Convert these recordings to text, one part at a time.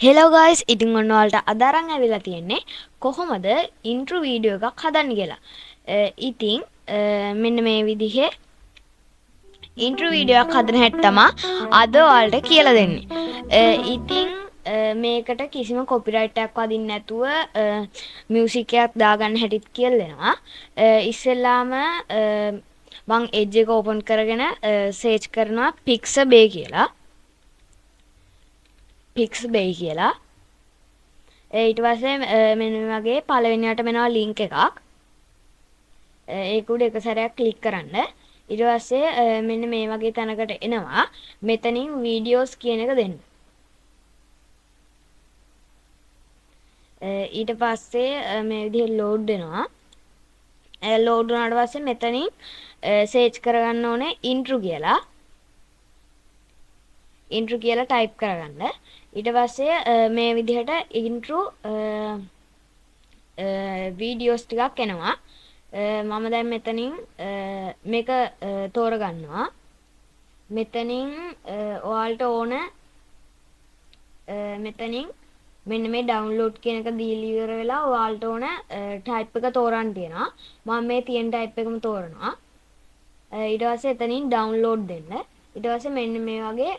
Hello guys ඉතින් ඔන්න ඔයාලට අද අරන් ඇවිල්ලා තියෙන්නේ කොහොමද ඉන්ට්‍රෝ වීඩියෝ එකක් හදන්න කියලා. ඉතින් මෙන්න මේ විදිහේ ඉන්ට්‍රෝ වීඩියෝ එකක් හදන හැටි තමයි අද ඔයාලට කියලා දෙන්නේ. ඉතින් මේකට කිසිම කොපිරයිට් එකක් වදින්න නැතුව මියුසික් එකක් දාගන්න හැටිත් කියලා දෙනවා. ඉස්සෙල්ලාම මං එජ් එක ඕපන් කරගෙන සර්ච් කරනවා Pixabay කියලා. Pixabay කියලා. ඊට පස්සේ මෙන්න මේ වගේ පළවෙනියට මෙනවා ලින්ක් එකක්. ඒක උඩ එක සැරයක් ක්ලික් කරන්න. ඊට පස්සේ මෙන්න මේ වගේ තැනකට එනවා. මෙතනින් වීඩියෝස් කියන එක දෙන්න. ඊට පස්සේ මේ විදිහට ලෝඩ් වෙනවා. ලෝඩ් වුණාට පස්සේ මෙතනින් සර්ච් කරගන්න ඕනේ ඉන්ට්‍රෝ කියලා. ඉන්ට්‍රෝ කියලා ටයිප් කරගන්න. ඊට පස්සේ මේ විදිහට ඉන්ට්‍රෝ වීඩියෝස් ටිකක් එනවා. මම දැන් මෙතනින් මේක තෝරගන්නවා. මෙතනින් ඔයාලට ඕන මෙතනින් මෙන්න මේ ඩවුන්ලෝඩ් කියන එක දීලා ඉවර වෙලා ඔයාලට ඕන ටයිප් එක තෝරන්න තියෙනවා. මම මේ තියෙන ටයිප් එකම තෝරනවා. ඊට පස්සේ එතනින් ඩවුන්ලෝඩ් දෙන්න. ඊට පස්සේ මෙන්න මේ වගේ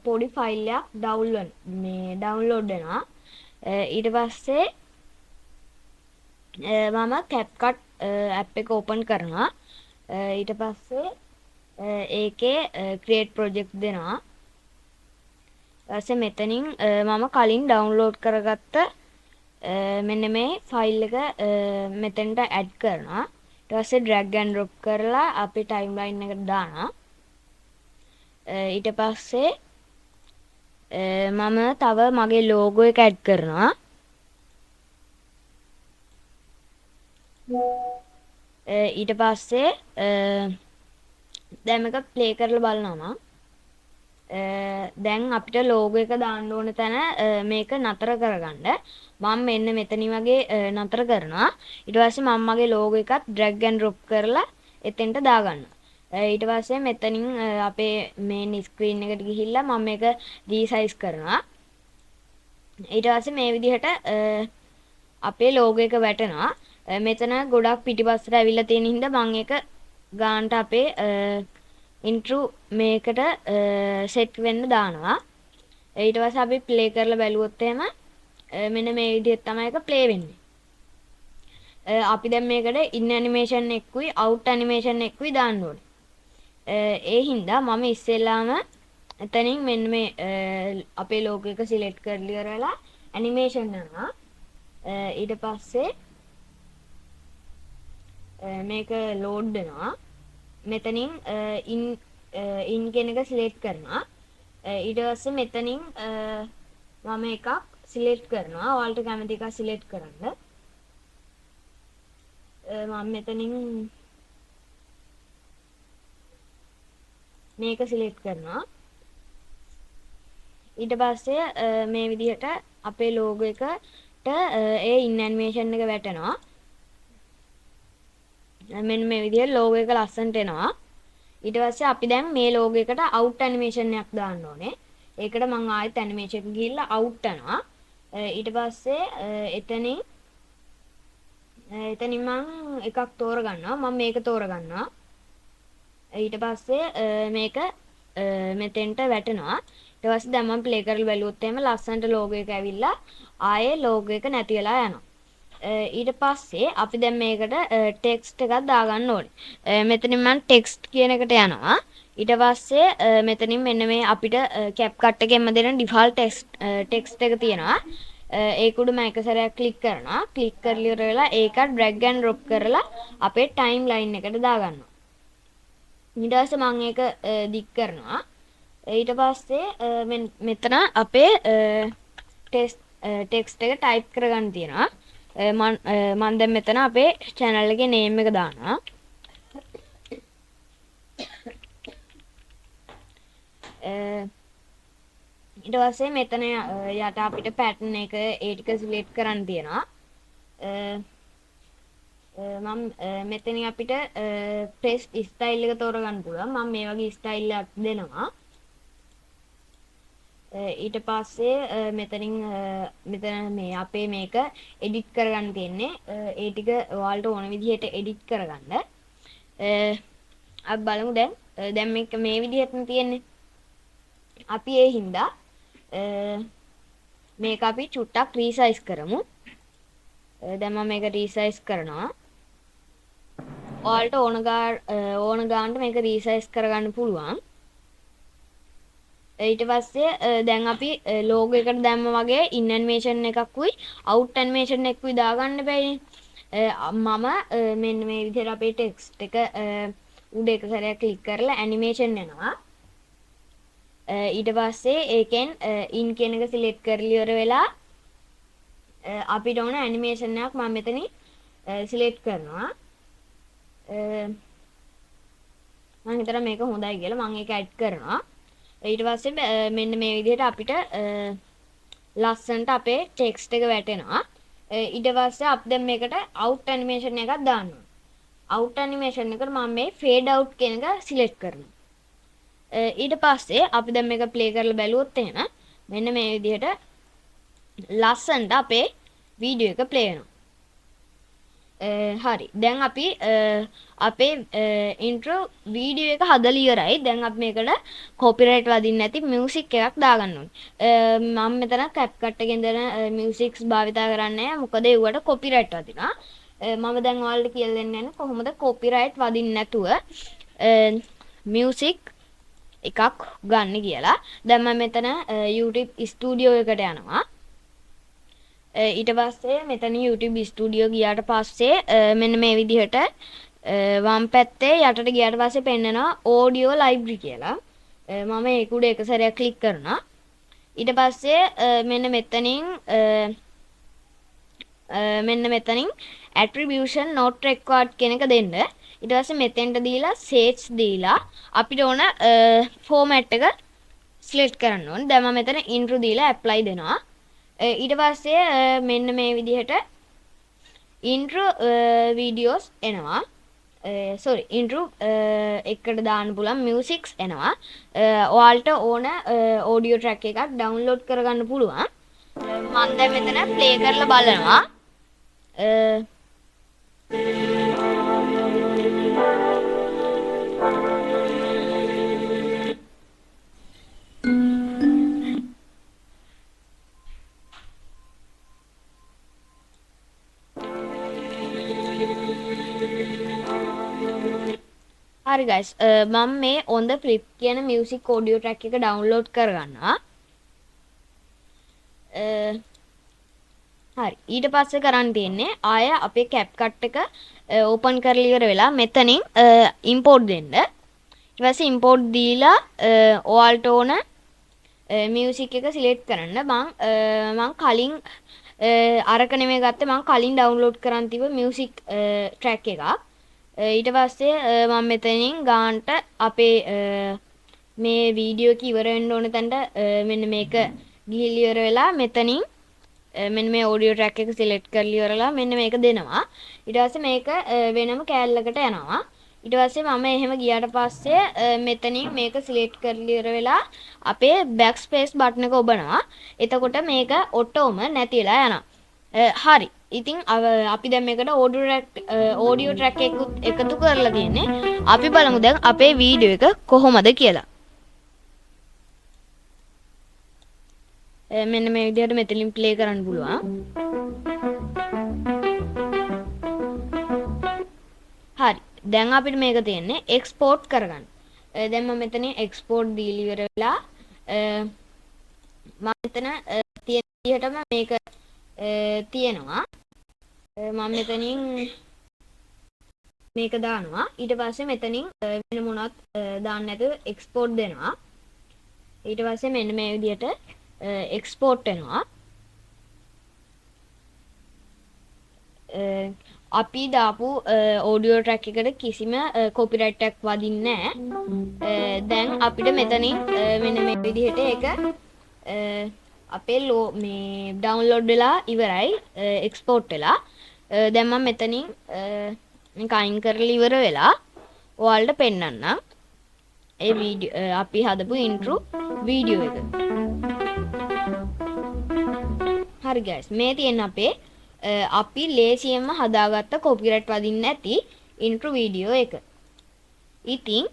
පොඩි ෆයිල් එකක් ඩවුන්ලෝඩ් වෙනවා. ඊට පස්සේ මම CapCut ඇප් එක ඕපන් කරනවා. ඊට පස්සේ ඒකේ create project දෙනවා. ඊපස්සේ මෙතනින් මම කලින් ඩවුන්ලෝඩ් කරගත්ත මෙන්න මේ ෆයිල් එක මෙතනට ඇඩ් කරනවා. ඊට පස්සේ drag and drop කරලා අපේ timeline එකට දානවා. ඊට පස්සේ මම තව මගේ logo එක ඇඩ් කරනවා. ඊට පස්සේ දැන් මේක ප්ලේ කරලා බලනවා. දැන් අපිට ලෝගෝ එක දාන්න ඕන තැන මේක නතර කරගන්න මම මෙන්න මෙතනින් වගේ නතර කරනවා. ඊට පස්සේ මම මගේ ලෝගෝ එකත් drag and drop කරලා එතෙන්ට දාගන්නවා. ඊට පස්සේ මෙතනින් අපේ මේන් ස්ක්‍රීන් එකට ගිහිල්ලා මම මේක රීසයිස් කරනවා. ඊට පස්සේ මේ විදිහට අපේ ලෝගෝ එක වැටෙනවා. මෙතන ගොඩක් පිටිපස්සට ඇවිල්ලා තියෙන හින්දා මම ඒක ගානට අපේ ඉන්ට්‍රෝ මේකට සෙට් වෙන්න දානවා. ඊට පස්සේ අපි ප්ලේ කරලා බැලුවොත් එහෙම මෙන්න මේ විදිහට තමයි ඒක ප්ලේ වෙන්නේ. අපි දැන් මේකට ඉන් ඇනිමේෂන් එකකුයි අවුට් ඇනිමේෂන් එකකුයි දාන්න ඕනේ. ඒ හින්දා මම ඉස්සෙල්ලාම එතනින් මෙන්න මේ අපේ ලෝගෝ එක සිලෙක්ට් කරලා ඉවරලා ඇනිමේෂන් යනවා. ඊට පස්සේ මේක ලෝඩ් වෙනවා. මෙතනින් ඉන් කියන එක සිලෙක්ට් කරනවා. ඊට පස්සේ මෙතනින් මම එකක් සිලෙක්ට් කරනවා. ඔයාලට කැමති එකක් සිලෙක්ට් කරන්න. මම මෙතනින් මේක සිලෙක්ට් කරනවා. ඊට පස්සේ මේ විදිහට අපේ ලෝගෝ එකට ඒ ඉන් ඇනිමේෂන් එක වැටෙනවා. මෙන්න මේ විදිහට ලෝගෝ එක ලස්සනට එනවා. ඊට පස්සේ අපි දැන් මේ ලෝගෝ එකට අවුට් ඇනිමේෂන් එකක් දාන්න ඕනේ. ඒකට මම ආයෙත් ඇනිමේෂන් එක ගිහිල්ලා අවුට් යනවා. ඊට පස්සේ එතනින් මම එකක් තෝරගන්නවා. මම මේක තෝරගන්නවා. ඊට පස්සේ මේක මෙතෙන්ට වැටෙනවා. ඊට පස්සේ දැන් මම ප්ලේ කරලා බැලුවොත් එහෙම ලස්සනට ලෝගෝ එක ඇවිල්ලා ආයේ ලෝගෝ එක නැති වෙලා යනවා. ඊට පස්සේ අපි දැන් මේකට ටෙක්ස්ට් එකක් දාගන්න ඕනේ. මෙතනින් මම ටෙක්ස්ට් කියන එකට යනවා. ඊට පස්සේ මෙතනින් මෙන්න මේ අපිට CapCut එකෙන්ම දෙන ඩිෆාල්ට් ටෙක්ස්ට් එක තියෙනවා. ඒක උඩ මම එක සැරයක් ක්ලික් කරනවා. ක්ලික් කරලා ඉවර වෙලා ඒක drag and drop කරලා අපේ timeline එකට දාගන්නවා. ඊට පස්සේ මම ඒක දික් කරනවා. ඊට පස්සේ මෙතන අපේ ටෙක්ස්ට් එක ටයිප් කරගන්න තියෙනවා. මම දැන් මෙතන අපේ channel එකේ name එක දානවා. ඊට පස්සේ මෙතන යට අපිට pattern එක ඒ ටික select කරන්න තියෙනවා. මම මෙතනින් අපිට press style එක තෝරගන්න පුළුවන්. මම මේ වගේ style එකක් දෙනවා. ඊට පස්සේ මෙතන මේ අපේ මේක එඩිට් කරගන්න තියෙන්නේ. ඒ ටික ඔයාලට ඕන විදිහට එඩිට් කරගන්න. අපි බලමු දැන් මේක මේ විදිහටම තියෙන්නේ. අපි ඒ හින්දා මේක අපි චුට්ටක් රීසයිස් කරමු. දැන් මම මේක රීසයිස් කරනවා. ඔයාලට ඕන ගානට මේක රීසයිස් කරගන්න පුළුවන්. ඊට පස්සේ දැන් අපි ලෝගෝ එකට දැම්ම වගේ ඉන් ඇනිමේෂන් එකකුයි අවුට් ඇනිමේෂන් එකකුයි දාගන්න බෑනේ. මම මෙන්න මේ විදිහට අපේ ටෙක්ස්ට් එක උඩ එක සැරයක් ක්ලික් කරලා ඇනිමේෂන් එනවා. ඊට පස්සේ ඒකෙන් ඉන් කියන එක සිලෙක්ට් කරලා ඉවර වෙලා අපිට ඕන ඇනිමේෂන් එකක් මම මෙතනින් සිලෙක්ට් කරනවා. මම හිතනවා මේක හොඳයි කියලා මම ඒක ඇඩ් කරනවා. ඊට පස්සේ මෙන්න මේ විදිහට අපිට ලස්සනට අපේ ටෙක්ස්ට් එක වැටෙනවා. ඊට පස්සේ අපි දැන් මේකට අවුට් ඇනිමේෂන් එකක් දානවා. අවුට් ඇනිමේෂන් එකට මම මේ ෆේඩ් අවුට් කියන එක සිලෙක්ට් කරනවා. ඊට පස්සේ අපි දැන් මේක ප්ලේ කරලා බැලුවොත් එහෙනම් මෙන්න මේ විදිහට ලස්සනට අපේ වීඩියෝ එක ප්ලේ වෙනවා. හරි. දැන් අපි අපේ ඉන්ට්‍රෝ වීඩියෝ එක හදලා ඉවරයි. දැන් අපි මේකට කොපිරයිට් වදින්න නැති මියුසික් එකක් දාගන්න ඕනේ. මම මෙතන CapCut එකෙන් දෙන මියුසික්ස් භාවිතා කරන්නේ නැහැ. මොකද ඒවට කොපිරයිට් වදිනවා. මම දැන් ඔයාලට කියලා දෙන්න යන්නේ කොහොමද කොපිරයිට් වදින්න නැතුව මියුසික් එකක් ගන්න කියලා. දැන් මම මෙතන YouTube ස්ටුඩියෝ එකට යනවා. ඊට පස්සේ මෙතන YouTube ස්ටුඩියෝ ගියාට පස්සේ මෙන්න මේ විදිහට වම් පැත්තේ යටට ගියාට පස්සේ පෙන්නනවා audio library කියලා. මම ඒක උඩ එක සැරයක් ක්ලික් කරනවා. ඊට පස්සේ මෙන්න මෙතනින් attribution not required කියන එක දෙන්න. ඊට පස්සේ මෙතෙන්ට දීලා search දීලා අපිට ඕන format එක select කරන්න ඕනේ. දැන් මම මෙතන intro දීලා apply දෙනවා. ඊට පස්සේ මෙන්න මේ විදිහට intro videos එනවා. intro එකට දාන්න පුළුවන් musics එනවා. ඔයාලට ඕන audio track එකක් download කරගන්න පුළුවන්. මම දැන් මෙතන play කරලා බලනවා. හරි guys මම මේ on the flip කියන music audio track එක download කරගන්නවා. හරි ඊට පස්සේ කරන්න තියෙන්නේ ආය අපේ CapCut එක open කරලා ඉවර වෙලා මෙතනින් import දෙන්න. ඊට පස්සේ import දීලා ඔයාලට ඕන music එක select කරන්න. මම කලින් අරක නෙමෙයි ගත්තේ මම කලින් download කරන් තිබ්බ music track එකක්. ඊට පස්සේ මම මෙතනින් ගානට අපේ මේ වීඩියෝ එක ඉවර වෙන්න ඕන තැනට මෙන්න මේක ගිහිල්ලා ඉවර වෙලා මෙතනින් මෙන්න මේ audio track එක select කරලා ඉවරලා මෙන්න මේක දෙනවා. ඊට පස්සේ මේක වෙනම කෑල්ලකට යනවා. ඊට පස්සේ මම එහෙම ගියාට පස්සේ මෙතනින් මේක select කරලා ඉවර වෙලා අපේ backspace button එක ඔබනවා. එතකොට මේක ඔටෝම නැතිලා යනවා. හරි. ඉතින් අපි දැන් මේකට audio track එකතු කරලා තියෙන්නේ. අපි බලමු දැන් අපේ වීඩියෝ එක කොහොමද කියලා. මෙන්න මේ විදිහට මෙතනින් ප්ලේ කරන්න පුළුවන්. හරි. දැන් අපිට මේක තියෙන්නේ export කරගන්න. දැන් මම මෙතනින් export දීලා ඉවර වෙලා මම මෙතන තියෙන විදිහටම මේක තියෙනවා. මම මෙතනින් මේක දානවා. ඊට පස්සේ මෙතනින් වෙන මොනවත් දාන්න නැතුව export දෙනවා. ඊට පස්සේ මෙන්න මේ විදිහට export වෙනවා. අපි දාපු audio track එකට කිසිම copyright එකක් වදින්නේ නැහැ. දැන් අපිට මෙතනින් මෙන්න මේ විදිහට ඒක අපේ මේ download වෙලා ඉවරයි export වෙලා. දැන් මම මෙතනින් මේක අයින් කරලා ඉවර වෙලා ඔයාලට පෙන්නන්නම්. ඒ වීඩියෝ අපි හදපු intro වීඩියෝ එක. හරි guys. මේ තියෙන අපේ අපි ලේසියෙන්ම හදාගත්ත කොපිරයිට් වදින්න නැති intro වීඩියෝ එක. ඉතින්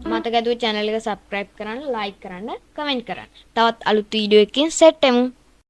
මතක ඇතුව channel එක subscribe කරන්න, like කරන්න, comment කරන්න. තවත් අලුත් වීඩියෝ එකකින් සෙට් වෙමු.